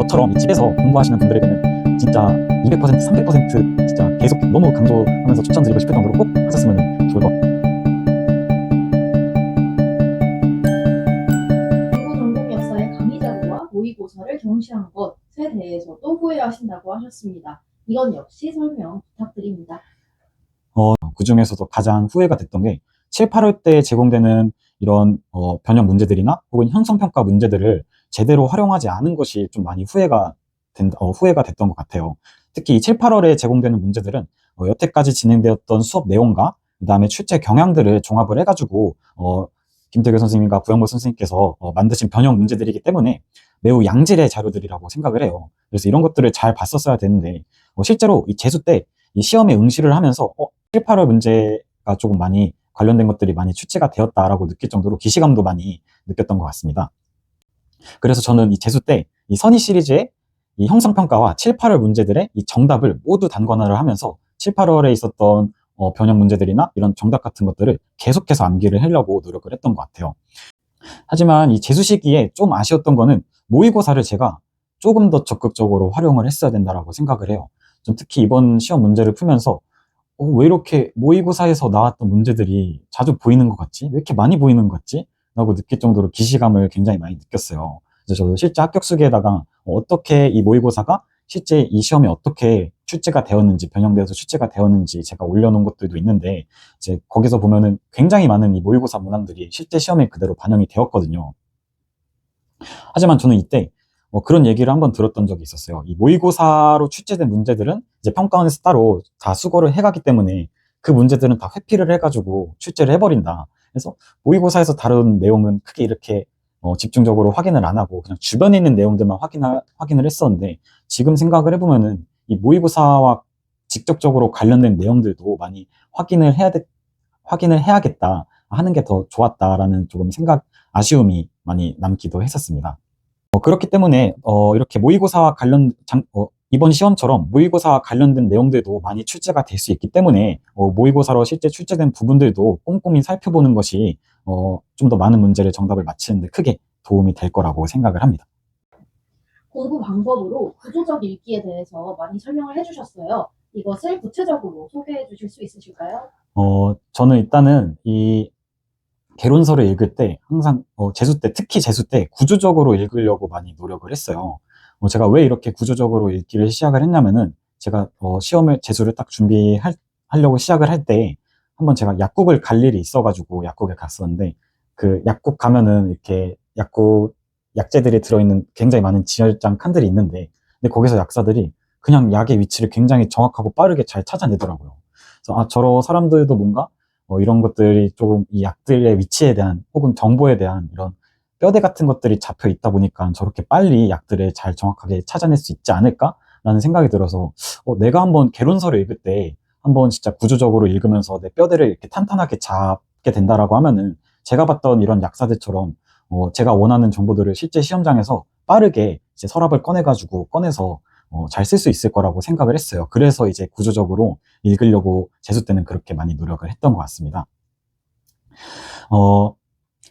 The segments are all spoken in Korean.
저처럼 이 집에서 공부하시는 분들에게는 진짜 200%, 300% 진짜 계속 너무 강조하면서 추천드리고 싶을 정도로 꼭 하셨으면 좋을 것 같아요. 공부 전공 역사의 강의 자료와 모의고사를 경시한 것에 대해서도 후회하신다고 하셨습니다. 이건 역시 설명 부탁드립니다. 그 중에서도 가장 후회가 됐던 게 7, 8월 때 제공되는 이런 변형 문제들이나 혹은 형성평가 문제들을 제대로 활용하지 않은 것이 좀 많이 후회가 됐던 것 같아요. 특히 이 7, 8월에 제공되는 문제들은 여태까지 진행되었던 수업 내용과 그 다음에 출제 경향들을 종합을 해가지고 김태규 선생님과 구영모 선생님께서 만드신 변형 문제들이기 때문에 매우 양질의 자료들이라고 생각을 해요. 그래서 이런 것들을 잘 봤었어야 되는데 실제로 이 재수 때 이 시험에 응시를 하면서 7, 8월 문제가 조금 많이 관련된 것들이 많이 출제가 되었다라고 느낄 정도로 기시감도 많이 느꼈던 것 같습니다. 그래서 저는 이 재수 때 이 선의 시리즈의 이 형성평가와 7, 8월 문제들의 이 정답을 모두 단권화를 하면서 7, 8월에 있었던 변형 문제들이나 이런 정답 같은 것들을 계속해서 암기를 하려고 노력을 했던 것 같아요. 하지만 이 재수 시기에 좀 아쉬웠던 거는 모의고사를 제가 조금 더 적극적으로 활용을 했어야 된다라고 생각을 해요. 전 특히 이번 시험 문제를 풀면서 왜 이렇게 모의고사에서 나왔던 문제들이 자주 보이는 것 같지? 왜 이렇게 많이 보이는 것 같지? 라고 느낄 정도로 기시감을 굉장히 많이 느꼈어요. 그래서 저도 실제 합격 수기에다가 어떻게 이 모의고사가 실제 이 시험에 어떻게 출제가 되었는지, 변형되어서 출제가 되었는지 제가 올려놓은 것들도 있는데, 이제 거기서 보면은 굉장히 많은 이 모의고사 문항들이 실제 시험에 그대로 반영이 되었거든요. 하지만 저는 이때 그런 얘기를 한번 들었던 적이 있었어요. 이 모의고사로 출제된 문제들은 이제 평가원에서 따로 다 수거를 해가기 때문에 그 문제들은 다 회피를 해가지고 출제를 해버린다. 그래서 모의고사에서 다룬 내용은 크게 이렇게 집중적으로 확인을 안 하고 그냥 주변에 있는 내용들만 확인을 했었는데, 지금 생각을 해보면은 이 모의고사와 직접적으로 관련된 내용들도 많이 확인을 해야겠다 하는 게 더 좋았다라는 조금 아쉬움이 많이 남기도 했었습니다. 그렇기 때문에 이렇게 이번 시험처럼 모의고사와 관련된 내용들도 많이 출제가 될 수 있기 때문에 모의고사로 실제 출제된 부분들도 꼼꼼히 살펴보는 것이 좀 더 많은 문제를 정답을 맞히는 데 크게 도움이 될 거라고 생각을 합니다. 공부 방법으로 구조적 읽기에 대해서 많이 설명을 해주셨어요. 이것을 구체적으로 소개해 주실 수 있으실까요? 저는 일단은 이 개론서를 읽을 때 항상 특히 재수 때 구조적으로 읽으려고 많이 노력을 했어요. 제가 왜 이렇게 구조적으로 읽기를 시작을 했냐면은, 제가 재수를 딱 준비하려고 시작을 할 때 한번 제가 약국을 갈 일이 있어가지고 약국에 갔었는데, 그 약국 가면은 이렇게 약재들이 들어있는 굉장히 많은 지혈장 칸들이 있는데, 근데 거기서 약사들이 그냥 약의 위치를 굉장히 정확하고 빠르게 잘 찾아내더라고요. 그래서 저런 사람들도 뭔가 이런 것들이 조금 이 약들의 위치에 대한 혹은 정보에 대한 이런 뼈대 같은 것들이 잡혀 있다 보니까 저렇게 빨리 약들을 잘 정확하게 찾아낼 수 있지 않을까라는 생각이 들어서 내가 한번 개론서를 읽을 때 한번 진짜 구조적으로 읽으면서 내 뼈대를 이렇게 탄탄하게 잡게 된다라고 하면은, 제가 봤던 이런 약사들처럼 제가 원하는 정보들을 실제 시험장에서 빠르게 이제 서랍을 꺼내서 잘 쓸 수 있을 거라고 생각을 했어요. 그래서 이제 구조적으로 읽으려고 재수 때는 그렇게 많이 노력을 했던 것 같습니다.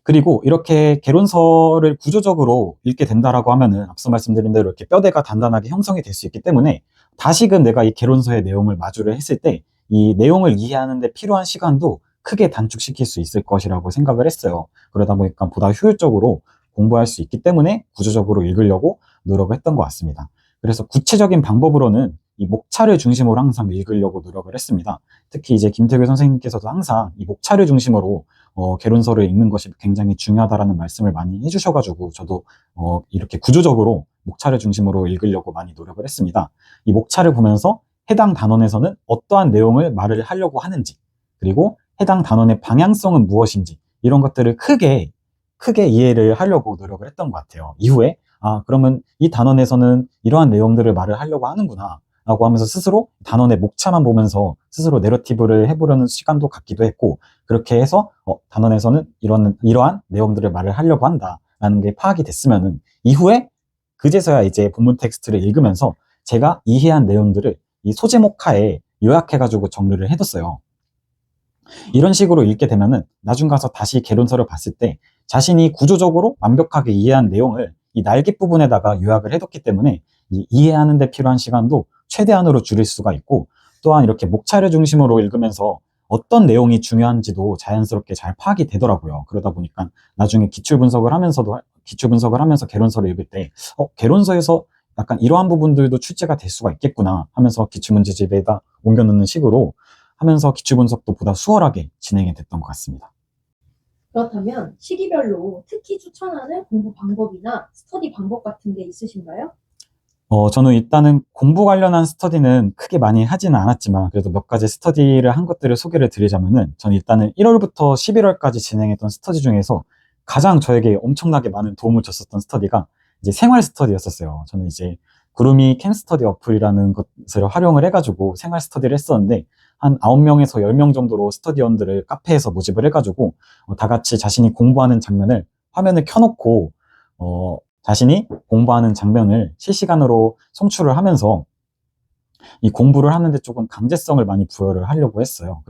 그리고 이렇게 개론서를 구조적으로 읽게 된다라고 하면은 앞서 말씀드린 대로 이렇게 뼈대가 단단하게 형성이 될 수 있기 때문에 다시금 내가 이 개론서의 내용을 마주를 했을 때 이 내용을 이해하는 데 필요한 시간도 크게 단축시킬 수 있을 것이라고 생각을 했어요. 그러다 보니까 보다 효율적으로 공부할 수 있기 때문에 구조적으로 읽으려고 노력을 했던 것 같습니다. 그래서 구체적인 방법으로는 이 목차를 중심으로 항상 읽으려고 노력을 했습니다. 특히 이제 김태규 선생님께서도 항상 이 목차를 중심으로 개론서를 읽는 것이 굉장히 중요하다라는 말씀을 많이 해주셔가지고 저도 이렇게 구조적으로 목차를 중심으로 읽으려고 많이 노력을 했습니다. 이 목차를 보면서 해당 단원에서는 어떠한 내용을 말을 하려고 하는지, 그리고 해당 단원의 방향성은 무엇인지, 이런 것들을 크게 이해를 하려고 노력을 했던 것 같아요. 이후에 그러면 이 단원에서는 이러한 내용들을 말을 하려고 하는구나 라고 하면서 스스로 단원의 목차만 보면서 스스로 내러티브를 해보려는 시간도 갖기도 했고, 그렇게 해서 단원에서는 이러한 내용들을 말을 하려고 한다라는 게 파악이 됐으면은 이후에 그제서야 이제 본문 텍스트를 읽으면서 제가 이해한 내용들을 이 소제목하에 요약해가지고 정리를 해뒀어요. 이런 식으로 읽게 되면은 나중 가서 다시 개론서를 봤을 때 자신이 구조적으로 완벽하게 이해한 내용을 이 날개 부분에다가 요약을 해뒀기 때문에 이해하는 데 필요한 시간도 최대한으로 줄일 수가 있고, 또한 이렇게 목차를 중심으로 읽으면서 어떤 내용이 중요한지도 자연스럽게 잘 파악이 되더라고요. 그러다 보니까 나중에 기출 분석을 하면서 개론서를 읽을 때, 개론서에서 약간 이러한 부분들도 출제가 될 수가 있겠구나 하면서 기출문제집에다 옮겨놓는 식으로 하면서 기출 분석도 보다 수월하게 진행이 됐던 것 같습니다. 그렇다면 시기별로 특히 추천하는 공부 방법이나 스터디 방법 같은 게 있으신가요? 저는 일단은 공부 관련한 스터디는 크게 많이 하지는 않았지만, 그래도 몇 가지 스터디를 한 것들을 소개를 드리자면은, 저는 일단은 1월부터 11월까지 진행했던 스터디 중에서 가장 저에게 엄청나게 많은 도움을 줬었던 스터디가 이제 생활 스터디였었어요. 저는 이제 구름이 캠 스터디 어플이라는 것을 활용을 해가지고 생활 스터디를 했었는데, 한 9명에서 10명 정도로 스터디원들을 카페에서 모집을 해가지고, 다 같이 자신이 공부하는 장면을 화면을 켜놓고, 자신이 공부하는 장면을 실시간으로 송출을 하면서 이 공부를 하는데 조금 강제성을 많이 부여를 하려고 했어요.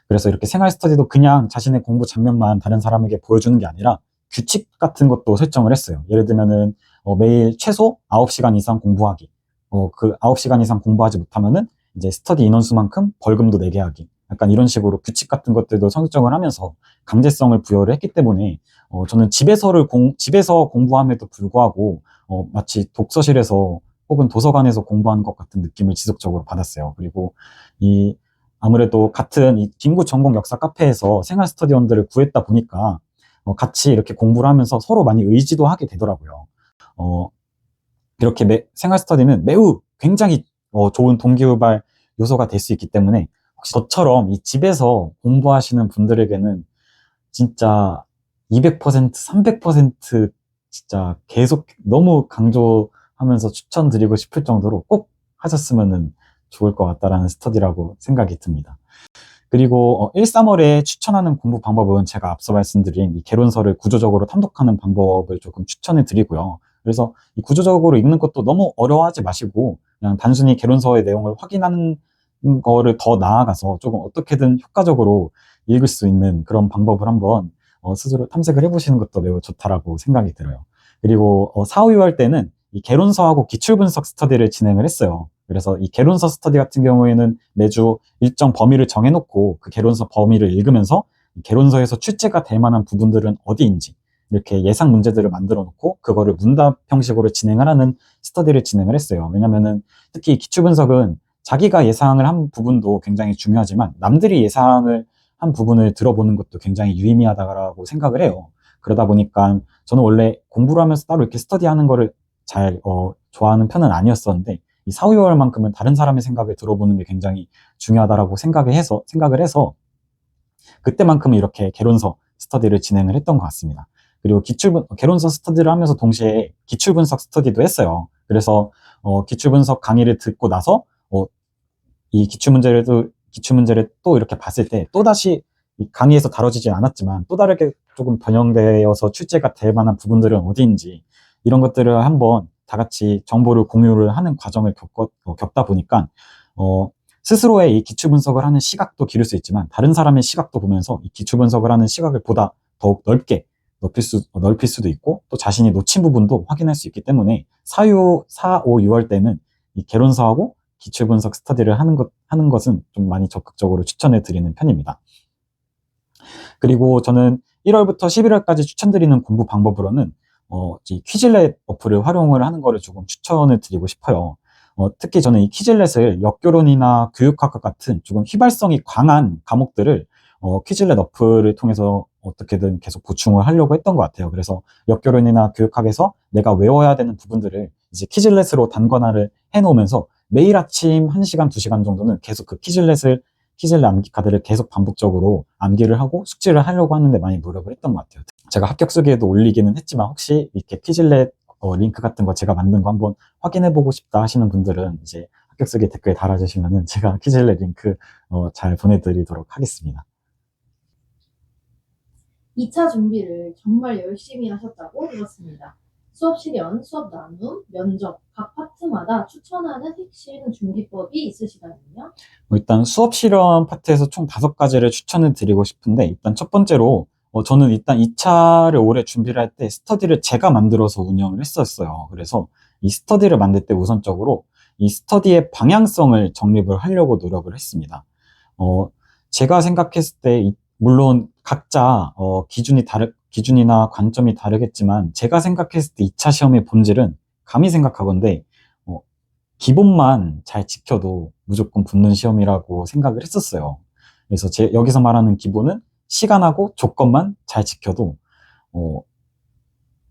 그래서 이렇게 생활 스터디도 그냥 자신의 공부 장면만 다른 사람에게 보여주는 게 아니라 규칙 같은 것도 설정을 했어요. 예를 들면은 매일 최소 9시간 이상 공부하기. 그 9시간 이상 공부하지 못하면은 이제 스터디 인원수만큼 벌금도 내게 하기. 약간 이런 식으로 규칙 같은 것들도 설정을 하면서 강제성을 부여를 했기 때문에 저는 집에서 공부함에도 불구하고 마치 독서실에서 혹은 도서관에서 공부하는 것 같은 느낌을 지속적으로 받았어요. 그리고 아무래도 같은 이 김구 전공 역사 카페에서 생활 스터디원들을 구했다 보니까 같이 이렇게 공부를 하면서 서로 많이 의지도 하게 되더라고요. 이렇게 생활 스터디는 매우 굉장히 좋은 동기유발 요소가 될 수 있기 때문에, 혹시 저처럼 이 집에서 공부하시는 분들에게는 진짜 200%, 300% 진짜 계속 너무 강조하면서 추천드리고 싶을 정도로 꼭 하셨으면 좋을 것 같다라는 스터디라고 생각이 듭니다. 그리고 1, 3월에 추천하는 공부 방법은 제가 앞서 말씀드린 이 개론서를 구조적으로 탐독하는 방법을 조금 추천해 드리고요. 그래서 이 구조적으로 읽는 것도 너무 어려워하지 마시고 그냥 단순히 개론서의 내용을 확인하는 거를 더 나아가서 조금 어떻게든 효과적으로 읽을 수 있는 그런 방법을 한번 스스로 탐색을 해보시는 것도 매우 좋다라고 생각이 들어요. 그리고 4, 5, 6월 때는 이 개론서하고 기출분석 스터디를 진행을 했어요. 그래서 이 개론서 스터디 같은 경우에는 매주 일정 범위를 정해놓고 그 개론서 범위를 읽으면서 이 개론서에서 출제가 될 만한 부분들은 어디인지 이렇게 예상 문제들을 만들어 놓고 그거를 문답 형식으로 진행을 하는 스터디를 진행을 했어요. 왜냐면은 특히 기출분석은 자기가 예상을 한 부분도 굉장히 중요하지만 남들이 예상을 한 부분을 들어보는 것도 굉장히 유의미하다고 생각을 해요. 그러다 보니까 저는 원래 공부를 하면서 따로 이렇게 스터디하는 거를 잘 좋아하는 편은 아니었었는데, 이 4, 5월만큼은 다른 사람의 생각을 들어보는 게 굉장히 중요하다라고 생각을 해서 그때만큼은 이렇게 개론서 스터디를 진행을 했던 것 같습니다. 그리고 개론서 스터디를 하면서 동시에 기출분석 스터디도 했어요. 그래서 기출분석 강의를 듣고 나서 이 기출문제를 또 이렇게 봤을 때 또다시 이 강의에서 다뤄지진 않았지만 또 다르게 조금 변형되어서 출제가 될 만한 부분들은 어디인지 이런 것들을 한번 다 같이 정보를 공유를 하는 과정을 겪다 보니까 스스로의 이 기출 분석을 하는 시각도 기를 수 있지만 다른 사람의 시각도 보면서 이 기출 분석을 하는 시각을 보다 더욱 넓게 넓힐 수도 있고 또 자신이 놓친 부분도 확인할 수 있기 때문에 4, 5, 6월 때는 이 개론서하고 기출 분석 스터디를 하는 것은 좀 많이 적극적으로 추천해 드리는 편입니다. 그리고 저는 1월부터 11월까지 추천드리는 공부 방법으로는 퀴즐렛 어플을 활용을 하는 거를 조금 추천을 드리고 싶어요. 특히 저는 이 퀴즐렛을 역교론이나 교육학과 같은 조금 휘발성이 강한 과목들을 퀴즐렛 어플을 통해서 어떻게든 계속 보충을 하려고 했던 것 같아요. 그래서 역교론이나 교육학에서 내가 외워야 되는 부분들을 이제 퀴즐렛으로 단권화를 해놓으면서 매일 아침 1시간, 2시간 정도는 계속 그 퀴즐렛 암기 카드를 계속 반복적으로 암기를 하고 숙지를 하려고 하는데 많이 노력을 했던 것 같아요. 제가 합격 소개에도 올리기는 했지만 혹시 이렇게 퀴즐렛 링크 같은 거 제가 만든 거 한번 확인해보고 싶다 하시는 분들은 이제 합격 소개 댓글에 달아주시면은 제가 퀴즐렛 링크 잘 보내드리도록 하겠습니다. 2차 준비를 정말 열심히 하셨다고 들었습니다. 수업 실연, 수업 나눔, 면접, 각 파트마다 추천하는 핵심 준비법이 있으시다면요? 일단 수업 실현 파트에서 총 5가지를 추천을 드리고 싶은데, 일단 첫 번째로 저는 일단 2차를 올해 준비를 할 때 스터디를 제가 만들어서 운영을 했었어요. 그래서 이 스터디를 만들 때 우선적으로 이 스터디의 방향성을 정립을 하려고 노력을 했습니다. 어, 제가 생각했을 때, 물론 각자 기준이나 관점이 다르겠지만, 제가 생각했을 때 2차 시험의 본질은 감히 생각하건대, 어, 기본만 잘 지켜도 무조건 붙는 시험이라고 생각을 했었어요. 그래서 여기서 말하는 기본은 시간하고 조건만 잘 지켜도 어,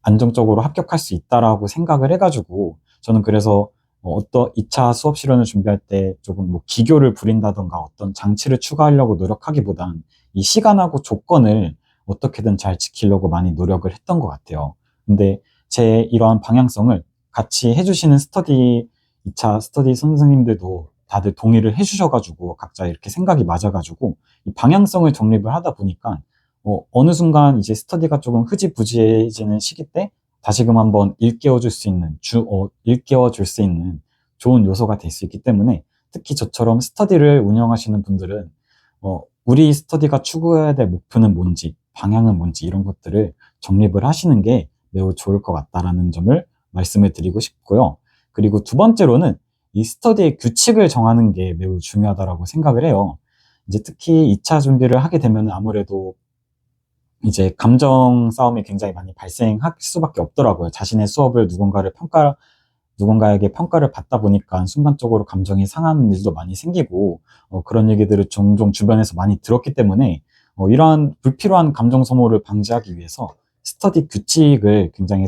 안정적으로 합격할 수 있다라고 생각을 해가지고 저는 그래서 어떤 2차 수업 실현을 준비할 때 조금 뭐 기교를 부린다던가 어떤 장치를 추가하려고 노력하기보단 이 시간하고 조건을 어떻게든 잘 지키려고 많이 노력을 했던 것 같아요. 근데 제 이러한 방향성을 같이 해주시는 2차 스터디 선생님들도 다들 동의를 해주셔가지고 각자 이렇게 생각이 맞아가지고 이 방향성을 정립을 하다 보니까 어느 순간 이제 스터디가 조금 흐지부지해지는 시기 때 다시금 한번 일깨워줄 수 있는, 일깨워줄 수 있는 좋은 요소가 될 수 있기 때문에 특히 저처럼 스터디를 운영하시는 분들은, 우리 스터디가 추구해야 될 목표는 뭔지, 방향은 뭔지 이런 것들을 정립을 하시는 게 매우 좋을 것 같다라는 점을 말씀을 드리고 싶고요. 그리고 두 번째로는 이 스터디의 규칙을 정하는 게 매우 중요하다고 생각을 해요. 이제 특히 2차 준비를 하게 되면 아무래도 이제 감정 싸움이 굉장히 많이 발생할 수밖에 없더라고요. 자신의 수업을 누군가에게 평가를 받다 보니까 순간적으로 감정이 상하는 일도 많이 생기고, 그런 얘기들을 종종 주변에서 많이 들었기 때문에, 이러한 불필요한 감정 소모를 방지하기 위해서 스터디 규칙을 굉장히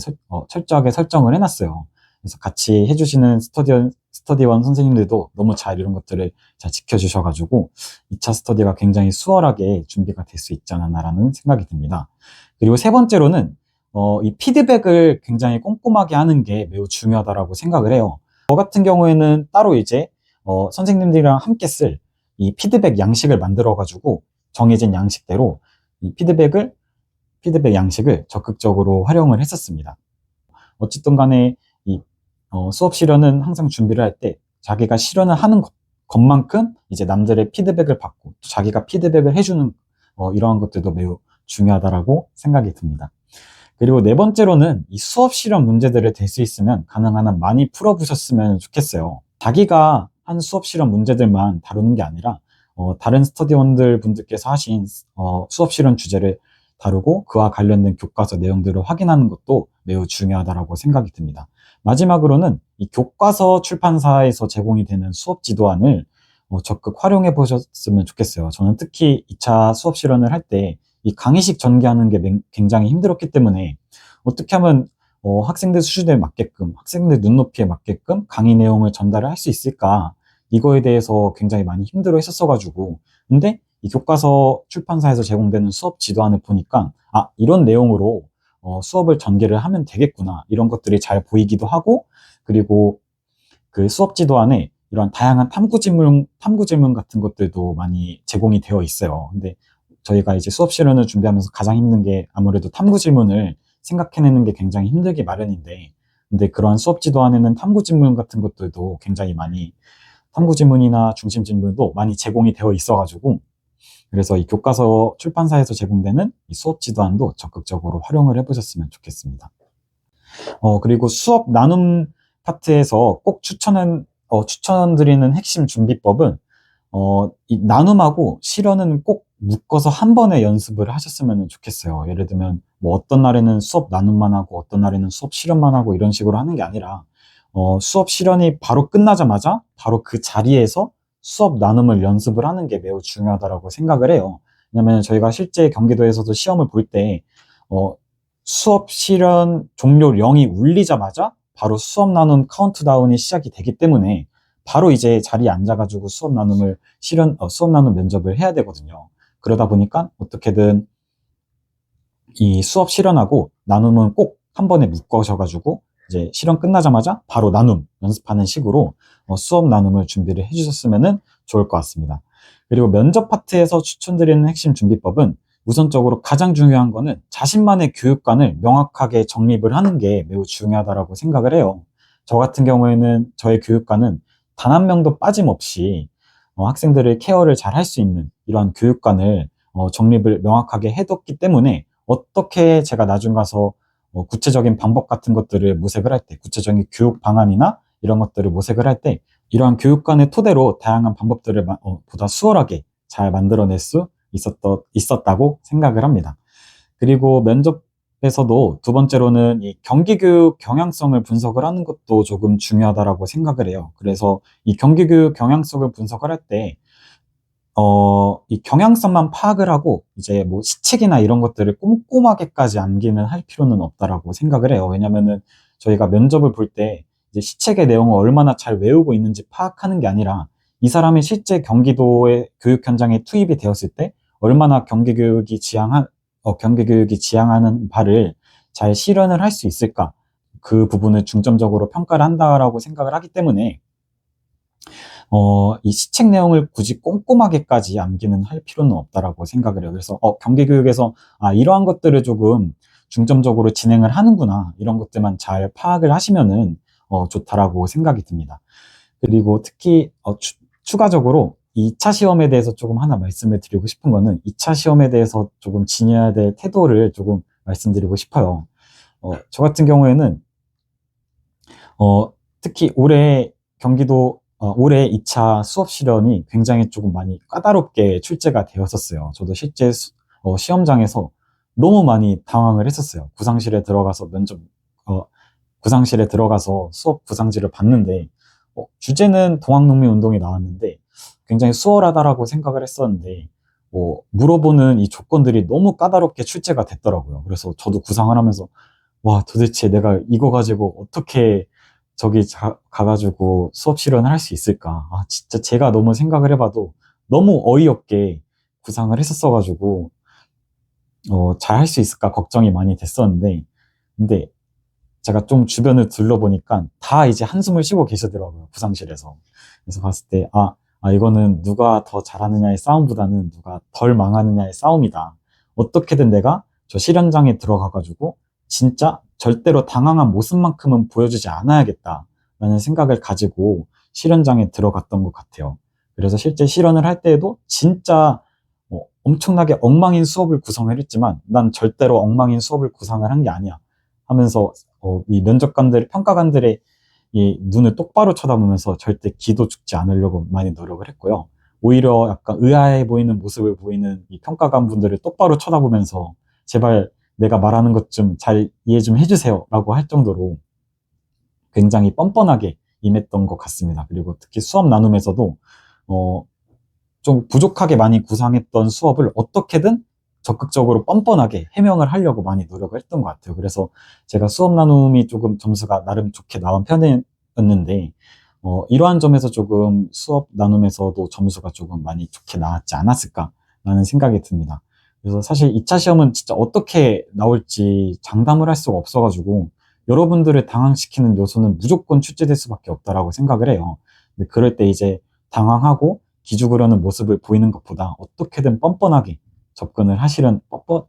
철저하게 설정을 해놨어요. 그래서 같이 해주시는 스터디원 선생님들도 너무 잘 이런 것들을 잘 지켜주셔가지고 2차 스터디가 굉장히 수월하게 준비가 될 수 있지 않았나라는 생각이 듭니다. 그리고 세 번째로는 이 피드백을 굉장히 꼼꼼하게 하는 게 매우 중요하다고 생각을 해요. 저 같은 경우에는 따로 이제 선생님들이랑 함께 쓸 이 피드백 양식을 만들어가지고 정해진 양식대로 이 피드백 양식을 적극적으로 활용을 했었습니다. 어쨌든 간에 이 수업 실현은 항상 준비를 할 때 자기가 실현을 하는 것만큼 이제 남들의 피드백을 받고 또 자기가 피드백을 해주는 이러한 것들도 매우 중요하다라고 생각이 듭니다. 그리고 네 번째로는 이 수업 실현 문제들을 될 수 있으면 가능한 한 많이 풀어보셨으면 좋겠어요. 자기가 한 수업 실현 문제들만 다루는 게 아니라 다른 스터디원들 분들께서 하신 수업 실현 주제를 다루고 그와 관련된 교과서 내용들을 확인하는 것도 매우 중요하다고 생각이 듭니다. 마지막으로는 이 교과서 출판사에서 제공이 되는 수업 지도안을 적극 활용해 보셨으면 좋겠어요. 저는 특히 2차 수업 실현을 할 때 이 강의식 전개하는 게 굉장히 힘들었기 때문에 어떻게 하면 학생들 수준에 맞게끔, 학생들 눈높이에 맞게끔 강의 내용을 전달을 할 수 있을까? 이거에 대해서 굉장히 많이 힘들어 했었어가지고. 근데 이 교과서 출판사에서 제공되는 수업 지도안을 보니까, 아, 이런 내용으로 수업을 전개를 하면 되겠구나. 이런 것들이 잘 보이기도 하고, 그리고 그 수업 지도안에 이런 다양한 탐구 질문 같은 것들도 많이 제공이 되어 있어요. 근데 저희가 이제 수업 실현을 준비하면서 가장 힘든 게 아무래도 탐구 질문을 생각해내는 게 굉장히 힘들기 마련인데, 근데 그러한 수업 지도안에는 탐구 질문 같은 것들도 굉장히 많이, 탐구 질문이나 중심 질문도 많이 제공이 되어 있어가지고, 그래서 이 교과서 출판사에서 제공되는 이 수업 지도안도 적극적으로 활용을 해보셨으면 좋겠습니다. 그리고 수업 나눔 파트에서 꼭 추천드리는 핵심 준비법은, 이 나눔하고 실현은 꼭 묶어서 한 번에 연습을 하셨으면 좋겠어요. 예를 들면, 뭐 어떤 날에는 수업 나눔만 하고 어떤 날에는 수업 실현만 하고 이런 식으로 하는 게 아니라, 수업 실현이 바로 끝나자마자 바로 그 자리에서 수업 나눔을 연습을 하는 게 매우 중요하다고 생각을 해요. 왜냐면 저희가 실제 경기도에서도 시험을 볼 때, 수업 실현 종료 0이 울리자마자 바로 수업 나눔 카운트다운이 시작이 되기 때문에 바로 이제 자리에 앉아가지고 수업 나눔 면접을 해야 되거든요. 그러다 보니까 어떻게든 이 수업 실현하고 나눔은 꼭 한 번에 묶으셔가지고 이제 실현 끝나자마자 바로 나눔 연습하는 식으로 수업 나눔을 준비를 해주셨으면 좋을 것 같습니다. 그리고 면접 파트에서 추천드리는 핵심 준비법은 우선적으로 가장 중요한 거는 자신만의 교육관을 명확하게 정립을 하는 게 매우 중요하다고 생각을 해요. 저 같은 경우에는 저의 교육관은 단 한 명도 빠짐없이 학생들을 케어를 잘 할 수 있는 이러한 교육관을 정립을 명확하게 해뒀기 때문에 어떻게 제가 나중 가서 구체적인 방법 같은 것들을 모색을 할 때, 구체적인 교육 방안이나 이런 것들을 모색을 할 때 이러한 교육관의 토대로 다양한 방법들을 보다 수월하게 잘 만들어낼 수 있었다고 생각을 합니다. 그리고 면접에서도 두 번째로는 이 경기교육 경향성을 분석을 하는 것도 조금 중요하다라고 생각을 해요. 그래서 이 경기교육 경향성을 분석을 할 때, 이 경향성만 파악을 하고 이제 뭐 시책이나 이런 것들을 꼼꼼하게까지 암기는 할 필요는 없다라고 생각을 해요. 왜냐면은 저희가 면접을 볼 때 이제 시책의 내용을 얼마나 잘 외우고 있는지 파악하는 게 아니라 이 사람이 실제 경기도의 교육 현장에 투입이 되었을 때 얼마나 경기교육이 지향하는 바를 잘 실현을 할 수 있을까? 그 부분을 중점적으로 평가를 한다라고 생각을 하기 때문에 이 시책 내용을 굳이 꼼꼼하게까지 암기는 할 필요는 없다라고 생각을 해요. 그래서 경기교육에서 이러한 것들을 조금 중점적으로 진행을 하는구나, 이런 것들만 잘 파악을 하시면은 좋다라고 생각이 듭니다. 그리고 특히 추가적으로 2차 시험에 대해서 조금 하나 말씀을 드리고 싶은 거는 2차 시험에 대해서 조금 지녀야 될 태도를 조금 말씀드리고 싶어요. 저 같은 경우에는 특히 올해 2차 수업 실현이 굉장히 조금 많이 까다롭게 출제가 되었었어요. 저도 실제 시험장에서 너무 많이 당황을 했었어요. 구상실에 들어가서 수업 구상지를 봤는데, 주제는 동학농민운동이 나왔는데 굉장히 수월하다라고 생각을 했었는데, 물어보는 이 조건들이 너무 까다롭게 출제가 됐더라고요. 그래서 저도 구상을 하면서, 와, 도대체 내가 이거 가지고 어떻게 저기 가가지고 수업 실현을 할 수 있을까? 진짜 제가 너무 생각을 해봐도 너무 어이없게 구상을 했었어가지고, 잘 할 수 있을까 걱정이 많이 됐었는데, 근데 제가 좀 주변을 둘러보니까 다 이제 한숨을 쉬고 계시더라고요, 구상실에서. 그래서 봤을 때, 이거는 누가 더 잘하느냐의 싸움보다는 누가 덜 망하느냐의 싸움이다. 어떻게든 내가 저 실현장에 들어가가지고 진짜 절대로 당황한 모습만큼은 보여주지 않아야겠다라는 생각을 가지고 실현장에 들어갔던 것 같아요. 그래서 실제 실현을 할 때에도 진짜 엄청나게 엉망인 수업을 구성을 했지만 난 절대로 엉망인 수업을 구상을 한 게 아니야 하면서 이 평가관들의 이 눈을 똑바로 쳐다보면서 절대 기도 죽지 않으려고 많이 노력을 했고요. 오히려 약간 의아해 보이는 모습을 보이는 이 평가관 분들을 똑바로 쳐다보면서 제발 내가 말하는 것 좀 잘 이해 좀 해주세요 라고 할 정도로 굉장히 뻔뻔하게 임했던 것 같습니다. 그리고 특히 수업 나눔에서도 좀 부족하게 많이 구상했던 수업을 어떻게든 적극적으로 뻔뻔하게 해명을 하려고 많이 노력을 했던 것 같아요. 그래서 제가 수업 나눔이 조금 점수가 나름 좋게 나온 편이었는데, 이러한 점에서 조금 수업 나눔에서도 점수가 조금 많이 좋게 나왔지 않았을까라는 생각이 듭니다. 그래서 사실 2차 시험은 진짜 어떻게 나올지 장담을 할 수가 없어가지고 여러분들을 당황시키는 요소는 무조건 출제될 수밖에 없다라고 생각을 해요. 근데 그럴 때 이제 당황하고 기죽으려는 모습을 보이는 것보다 어떻게든 뻔뻔하게 접근을 하시는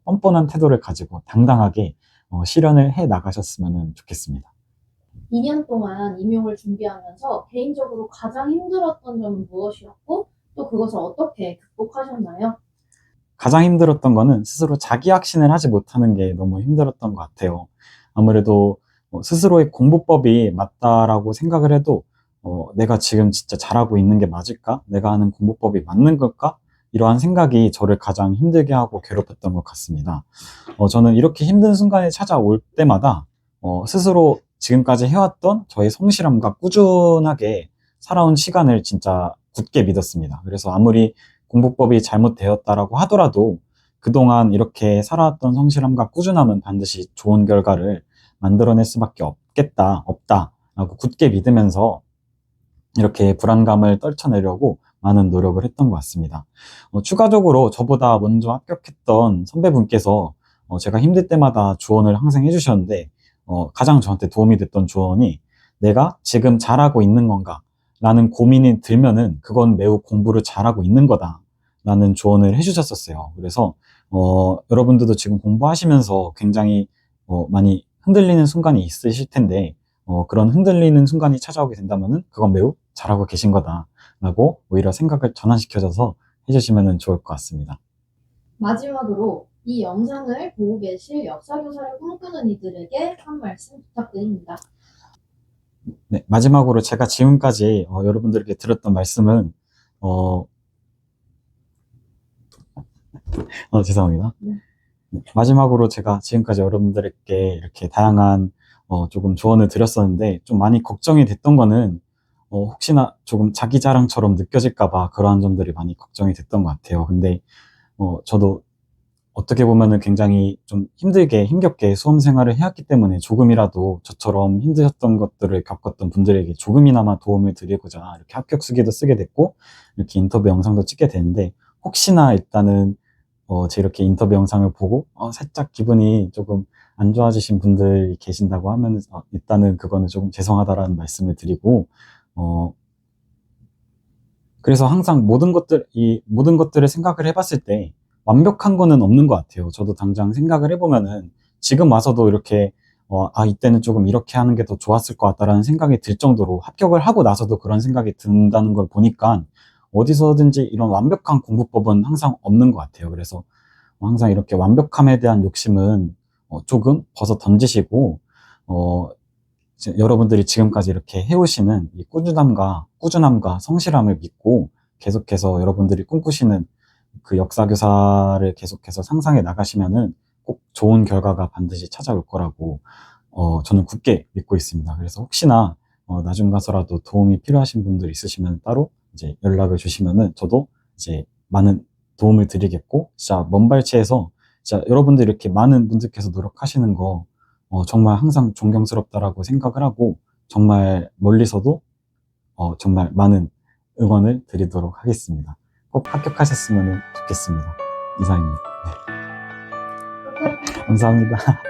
뻔뻔한 태도를 가지고 당당하게 실현을 해 나가셨으면 좋겠습니다. 2년 동안 임용을 준비하면서 개인적으로 가장 힘들었던 점은 무엇이었고 또 그것을 어떻게 극복하셨나요? 가장 힘들었던 거는 스스로 자기 확신을 하지 못하는 게 너무 힘들었던 것 같아요. 아무래도 스스로의 공부법이 맞다라고 생각을 해도 내가 지금 진짜 잘하고 있는 게 맞을까? 내가 하는 공부법이 맞는 걸까? 이러한 생각이 저를 가장 힘들게 하고 괴롭혔던 것 같습니다. 저는 이렇게 힘든 순간이 찾아올 때마다 스스로 지금까지 해왔던 저의 성실함과 꾸준하게 살아온 시간을 진짜 굳게 믿었습니다. 그래서 아무리 공부법이 잘못되었다라고 하더라도 그동안 이렇게 살아왔던 성실함과 꾸준함은 반드시 좋은 결과를 만들어낼 수밖에 없다라고 굳게 믿으면서 이렇게 불안감을 떨쳐내려고 많은 노력을 했던 것 같습니다. 추가적으로 저보다 먼저 합격했던 선배분께서 제가 힘들 때마다 조언을 항상 해주셨는데, 가장 저한테 도움이 됐던 조언이 내가 지금 잘하고 있는 건가? 라는 고민이 들면은 그건 매우 공부를 잘하고 있는 거다. 라는 조언을 해주셨었어요. 그래서, 여러분들도 지금 공부하시면서 굉장히 많이 흔들리는 순간이 있으실 텐데, 그런 흔들리는 순간이 찾아오게 된다면은 그건 매우 잘하고 계신 거다라고 오히려 생각을 전환시켜줘서 해주시면 좋을 것 같습니다. 마지막으로 이 영상을 보고 계실 역사교사를 꿈꾸는 이들에게 한 말씀 부탁드립니다. 네, 마지막으로 제가 지금까지 여러분들에게 들었던 말씀은 죄송합니다. 네. 네, 마지막으로 제가 지금까지 여러분들에게 이렇게 다양한 조금 조언을 드렸었는데 좀 많이 걱정이 됐던 거는 혹시나 조금 자기 자랑처럼 느껴질까 봐 그러한 점들이 많이 걱정이 됐던 것 같아요. 근데 저도 어떻게 보면은 굉장히 좀 힘겹게 수험 생활을 해왔기 때문에 조금이라도 저처럼 힘드셨던 것들을 겪었던 분들에게 조금이나마 도움을 드리고자 이렇게 합격 수기도 쓰게 됐고, 이렇게 인터뷰 영상도 찍게 되는데, 혹시나 일단은, 제 이렇게 인터뷰 영상을 보고, 살짝 기분이 조금 안 좋아지신 분들이 계신다고 하면, 일단은 그거는 조금 죄송하다라는 말씀을 드리고, 그래서 항상 모든 것들을 생각을 해봤을 때 완벽한 거는 없는 것 같아요. 저도 당장 생각을 해보면은 지금 와서도 이렇게, 이때는 조금 이렇게 하는 게 더 좋았을 것 같다라는 생각이 들 정도로 합격을 하고 나서도 그런 생각이 든다는 걸 보니까 어디서든지 이런 완벽한 공부법은 항상 없는 것 같아요. 그래서 항상 이렇게 완벽함에 대한 욕심은 조금 벗어 던지시고, 어, 여러분들이 지금까지 이렇게 해오시는 이 꾸준함과 성실함을 믿고 계속해서 여러분들이 꿈꾸시는 그 역사교사를 계속해서 상상해 나가시면은 꼭 좋은 결과가 반드시 찾아올 거라고 저는 굳게 믿고 있습니다. 그래서 혹시나 나중 가서라도 도움이 필요하신 분들 있으시면 따로 이제 연락을 주시면은 저도 이제 많은 도움을 드리겠고, 진짜 먼 발치에서 진짜 여러분들 이렇게 많은 분들께서 노력하시는 거 정말 항상 존경스럽다라고 생각을 하고, 정말 멀리서도 정말 많은 응원을 드리도록 하겠습니다. 꼭 합격하셨으면 좋겠습니다. 이상입니다. 감사합니다. 감사합니다.